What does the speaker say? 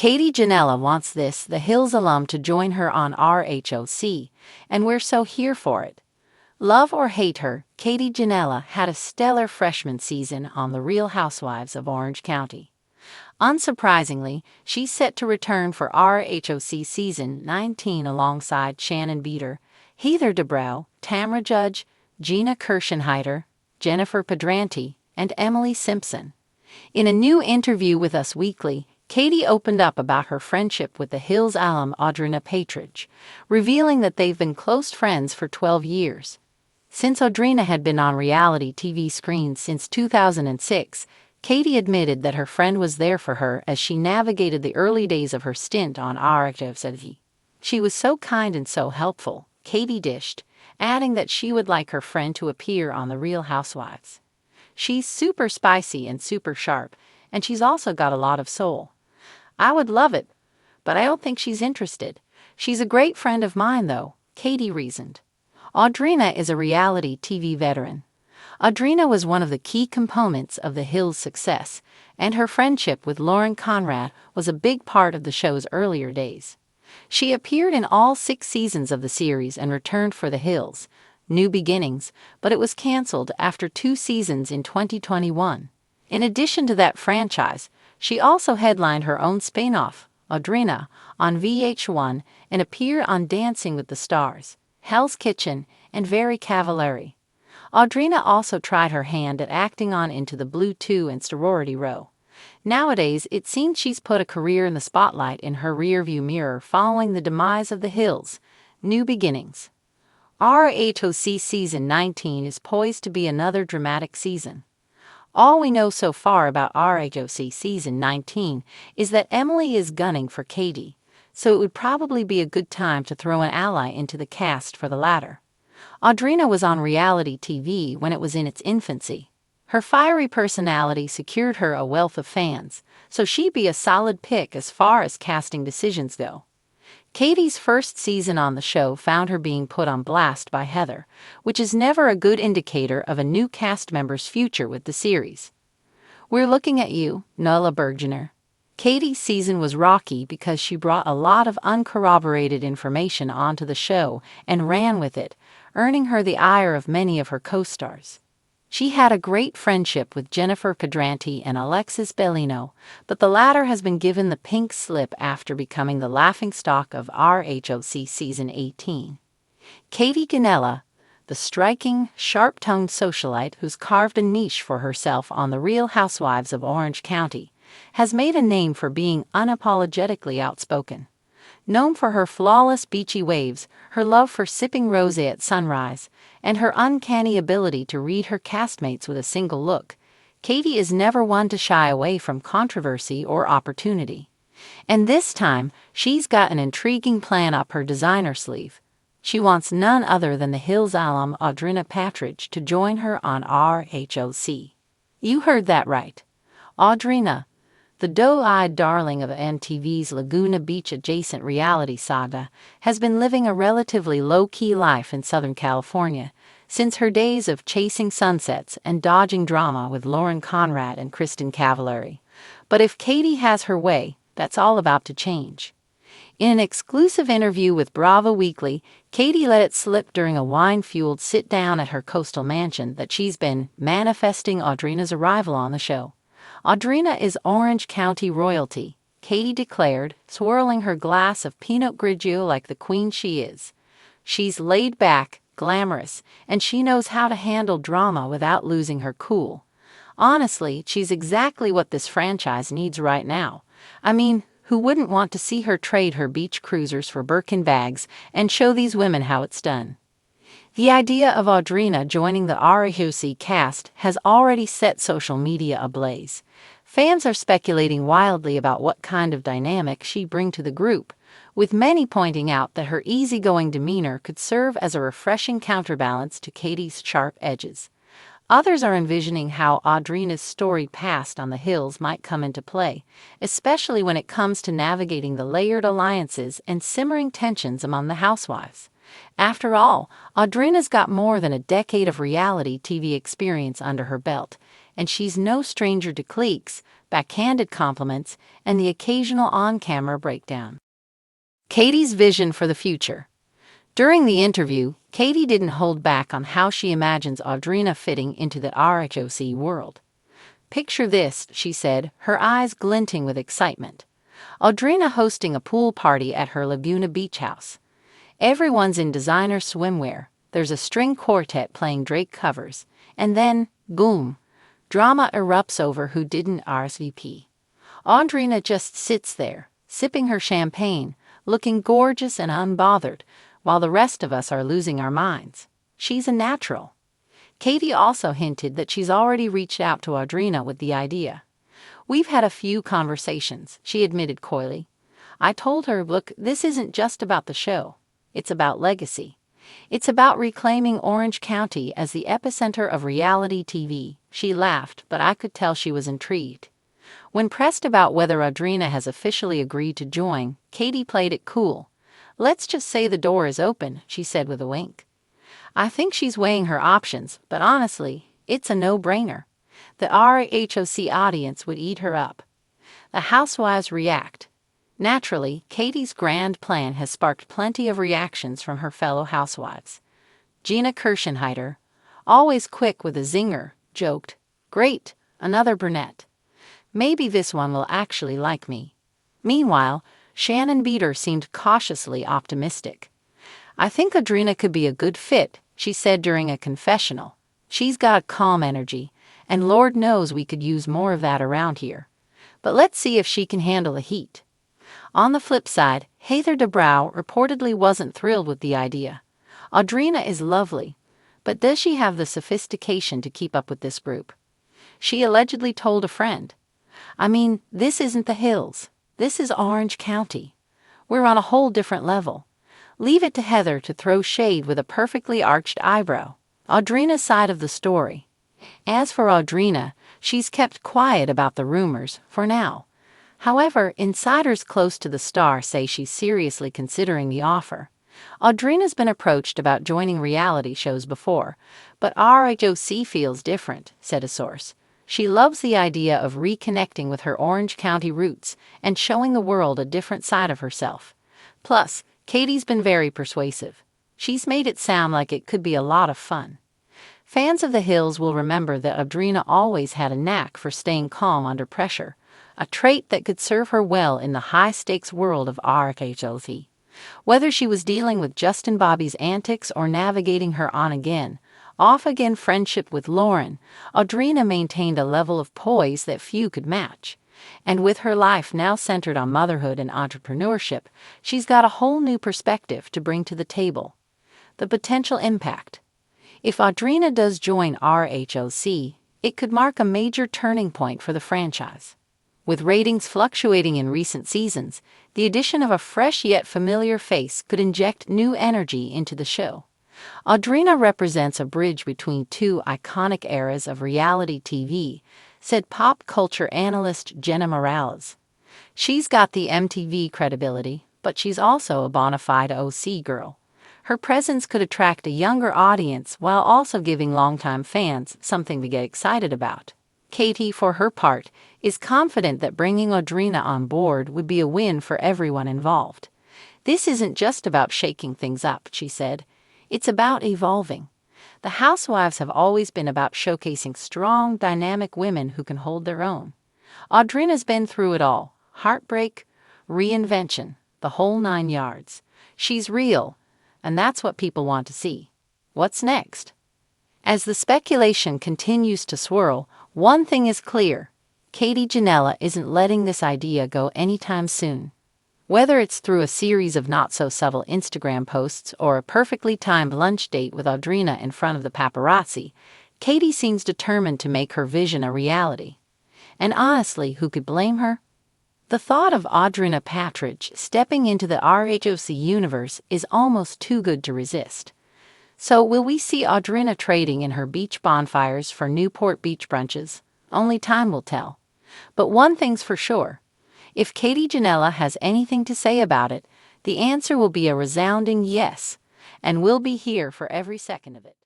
Ginella wants the Hills alum to join her on RHOC, and we're so here for it. Love or hate her, Ginella had a stellar freshman season on The Real Housewives of Orange County. Unsurprisingly, she's set to return for RHOC Season 19 alongside Shannon Beater, Heather Dubrow, Tamra Judge, Gina Kirschenheiter, Jennifer Pedranti, and Emily Simpson. In a new interview with Us Weekly, Katie opened up about her friendship with the Hills alum Audrina Patridge, revealing that they've been close friends for 12 years. Since Audrina had been on reality TV screens since 2006, Katie admitted that her friend was there for her as she navigated the early days of her stint on RHOC. "She was so kind and so helpful," Katie dished, adding that she would like her friend to appear on The Real Housewives. "She's super spicy and super sharp, and she's also got a lot of soul. I would love it, but I don't think she's interested. She's a great friend of mine, though," Katie reasoned. Audrina is a reality TV veteran. Audrina was one of the key components of The Hills' success, and her friendship with Lauren Conrad was a big part of the show's earlier days. She appeared in all 6 seasons of the series and returned for The Hills, New Beginnings, but it was canceled after 2 seasons in 2021. In addition to that franchise, she also headlined her own spin-off, Audrina, on VH1 and appeared on Dancing with the Stars, Hell's Kitchen, and Very Cavallari. Audrina also tried her hand at acting on Into the Blue 2 and Sorority Row. Nowadays, it seems she's put a career in the spotlight in her rearview mirror following the demise of The Hills, New Beginnings. RHOC Season 19 is poised to be another dramatic season. All we know so far about RHOC Season 19 is that Emily is gunning for Katie, so it would probably be a good time to throw an ally into the cast for the latter. Audrina was on reality TV when it was in its infancy. Her fiery personality secured her a wealth of fans, so she'd be a solid pick as far as casting decisions go. Katie's first season on the show found her being put on blast by Heather, which is never a good indicator of a new cast member's future with the series. "We're looking at you, Nola Bergener." Katie's season was rocky because she brought a lot of uncorroborated information onto the show and ran with it, earning her the ire of many of her co-stars. She had a great friendship with Jennifer Pedranti and Alexis Bellino, but the latter has been given the pink slip after becoming the laughingstock of RHOC Season 18. Katie Ginella, the striking, sharp-tongued socialite who's carved a niche for herself on The Real Housewives of Orange County, has made a name for being unapologetically outspoken. Known for her flawless beachy waves, her love for sipping rosé at sunrise, and her uncanny ability to read her castmates with a single look, Katie is never one to shy away from controversy or opportunity. And this time, she's got an intriguing plan up her designer sleeve. She wants none other than the Hills alum Audrina Patridge to join her on RHOC. You heard that right. Audrina, the doe-eyed darling of MTV's Laguna Beach-adjacent reality saga, has been living a relatively low-key life in Southern California since her days of chasing sunsets and dodging drama with Lauren Conrad and Kristen Cavallari. But if Katie has her way, that's all about to change. In an exclusive interview with Bravo Weekly, Katie let it slip during a wine-fueled sit-down at her coastal mansion that she's been manifesting Audrina's arrival on the show. "Audrina is Orange County royalty," Katie declared, swirling her glass of Pinot Grigio like the queen she is. "She's laid back, glamorous, and she knows how to handle drama without losing her cool. Honestly, she's exactly what this franchise needs right now. I mean, who wouldn't want to see her trade her beach cruisers for Birkin bags and show these women how it's done?" The idea of Audrina joining the RHOC cast has already set social media ablaze. Fans are speculating wildly about what kind of dynamic she'd bring to the group, with many pointing out that her easygoing demeanor could serve as a refreshing counterbalance to Katie's sharp edges. Others are envisioning how Audrina's storied past on the Hills might come into play, especially when it comes to navigating the layered alliances and simmering tensions among the housewives. After all, Audrina's got more than a decade of reality TV experience under her belt, and she's no stranger to cliques, backhanded compliments, and the occasional on-camera breakdown. Katie's vision for the future. During the interview, Katie didn't hold back on how she imagines Audrina fitting into the RHOC world. "Picture this," she said, her eyes glinting with excitement. "Audrina hosting a pool party at her Laguna Beach house. Everyone's in designer swimwear, there's a string quartet playing Drake covers, and then, boom, drama erupts over who didn't RSVP. Audrina just sits there, sipping her champagne, looking gorgeous and unbothered, while the rest of us are losing our minds. She's a natural." Katie also hinted that she's already reached out to Audrina with the idea. "We've had a few conversations," she admitted coyly. "I told her, look, this isn't just about the show. It's about legacy. It's about reclaiming Orange County as the epicenter of reality TV." She laughed, but I could tell she was intrigued. When pressed about whether Audrina has officially agreed to join, Katie played it cool. "Let's just say the door is open," she said with a wink. "I think she's weighing her options, but honestly, it's a no-brainer. The RHOC audience would eat her up." The Housewives react. Naturally, Katie's grand plan has sparked plenty of reactions from her fellow housewives. Gina Kirschenheiter, always quick with a zinger, joked, "Great, another brunette. Maybe this one will actually like me." Meanwhile, Shannon Beater seemed cautiously optimistic. "I think Audrina could be a good fit," she said during a confessional. "She's got calm energy, and Lord knows we could use more of that around here. But let's see if she can handle the heat." On the flip side, Heather Dubrow reportedly wasn't thrilled with the idea. "Audrina is lovely, but does she have the sophistication to keep up with this group?" She allegedly told a friend. "I mean, this isn't the Hills. This is Orange County. We're on a whole different level. Leave it to Heather to throw shade with a perfectly arched eyebrow." Audrina's side of the story. As for Audrina, she's kept quiet about the rumors, for now. However, insiders close to the star say she's seriously considering the offer. Audrina's been approached about joining reality shows before, but RHOC feels different, said a source. She loves the idea of reconnecting with her Orange County roots and showing the world a different side of herself. Plus, Katie's been very persuasive. She's made it sound like it could be a lot of fun. Fans of The Hills will remember that Audrina always had a knack for staying calm under pressure, a trait that could serve her well in the high-stakes world of RHOC. Whether she was dealing with Justin Bobby's antics or navigating her on-again, off-again friendship with Lauren, Audrina maintained a level of poise that few could match. And with her life now centered on motherhood and entrepreneurship, she's got a whole new perspective to bring to the table. The potential impact. If Audrina does join RHOC, it could mark a major turning point for the franchise. With ratings fluctuating in recent seasons, the addition of a fresh yet familiar face could inject new energy into the show. Audrina represents a bridge between two iconic eras of reality TV, said pop culture analyst Jenna Morales. She's got the MTV credibility, but she's also a bona fide OC girl. Her presence could attract a younger audience while also giving longtime fans something to get excited about. Katie, for her part, is confident that bringing Audrina on board would be a win for everyone involved. "This isn't just about shaking things up," she said. "It's about evolving. The Housewives have always been about showcasing strong, dynamic women who can hold their own. Audrina's been through it all: heartbreak, reinvention, the whole 9 yards. She's real, and that's what people want to see. What's next?" As the speculation continues to swirl, one thing is clear: Katie Ginella isn't letting this idea go anytime soon. Whether it's through a series of not-so-subtle Instagram posts or a perfectly timed lunch date with Audrina in front of the paparazzi, Katie seems determined to make her vision a reality. And honestly, who could blame her? The thought of Audrina Patridge stepping into the RHOC universe is almost too good to resist. So will we see Audrina trading in her beach bonfires for Newport Beach brunches? Only time will tell. But one thing's for sure: if Katie Ginella has anything to say about it, the answer will be a resounding yes, and we'll be here for every second of it.